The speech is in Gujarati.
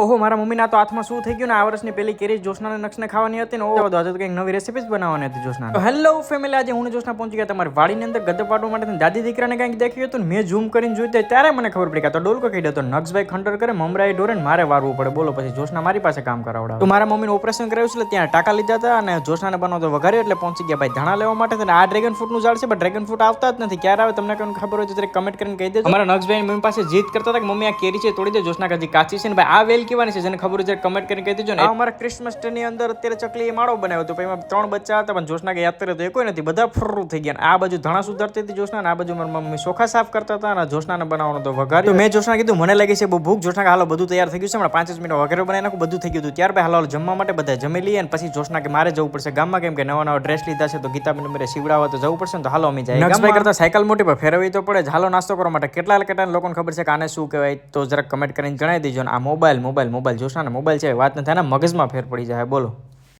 ઓહો મારા મમ્મીના તો હાથમાં શું થઈ ગયું ને આ વર્ષની પેલી કેરી જોશનાને નક્ષને ખાવાની હતી ને ઓહો તો કંઈક નવી રેસીપી બનાવવાની હતી જોશના. તો હેલો ફેમિલી, આજે હું જોશના પહોંચી ગયા તમારી વાડીની અંદર ગદ્દા પાડવા માટે. દાદી દીકરાને કંઈક દેખ્યું હતું ને મેં ઝૂમ કરીને જોયું ત્યારે મને ખબર પડી કે તો ડોલકો કહી દેતો નક્ષભાઈ ખંડર કરે મમરાઈ ડોરે ને મારે વારવું પડે. બોલો પછી જોશના મારી પાસે કામ કરાવડાવે. તો મારા મમ્મીને ઓપરેશન કરાવ્યું છે ત્યાં ટાકા લીધા હતા અને જોશનાને બનાવતો વઘાર્યો એટલે પહોંચી ગયા ભાઈ ધાણા લેવા માટે. આ ડ્રેગન ફ્રૂટનું ઝાડ છે પણ ડ્રેગન ફ્રૂટ આવતા જ નથી. ક્યારે આવે તમને કંઈ ખબર હોય તો ત્યારે કમેન્ટ કરીને કહી દેજો. અમારા નક્ષભાઈ મમ્મી પાસે જીત કરતા હતા કે મમ્મી આ કેરી છે તોડી દે, જોશના હજી કાચી છે ને ભાઈ આ વેલ કેવાની છે જેને ખબર હોય કમેન્ટ કરીને કહી દેજો ને. અમારા ક્રિસમસ ટ્રી ની અંદર અત્યારે ચકલી માળો બનાવ્યો હતો, એમાં 3 બચ્ચા હતા પણ જોશના કે યાદ કરે તો એ કોઈ નથી, બધા ફરું થઈ ગયા. આ બાજુ ધણા સુધારતી હતી જોશના, આ બાજુ મારી મમ્મી ચોખા સાફ કરતા હતા અને જોશનાને બનાવવાનો તો વઘાર્યો. મેં જોશના કીધું મને લાગે છે બહુ ભૂખ. જોશના કે હાલો બધું તૈયાર થઈ ગયું છે, હમણાં 5 જ મિનિટ વઘાર્યો બનાવી નાખું, બધું થઈ ગયું હતું. ત્યાર ભાઈ હાલો જમવા માટે બધા જમી લઈએ અને પછી જોશના કે મારે જવું પડશે ગામમાં, કેમ કે નવા ડ્રેસ લીધા છે તો ગીતાબેન મેરે સીવડાવવા તો જવું પડશે ને. તો હાલો અમે જાય નક્ષભાઈ કરતા સાયકલ મોટી પર ફેરવી તો પડે. હાલો નાસ્તો કરવા માટે કેટલા લોકોને ખબર છે કે આને શું કહેવાય તો જરાક કમેન્ટ કરીને જણાવી દેજો. આ મોબાઈલ જોશના મોબાઈલ છે વાત નથી, આના મગજમાં ફેર પડી જાય. બોલો.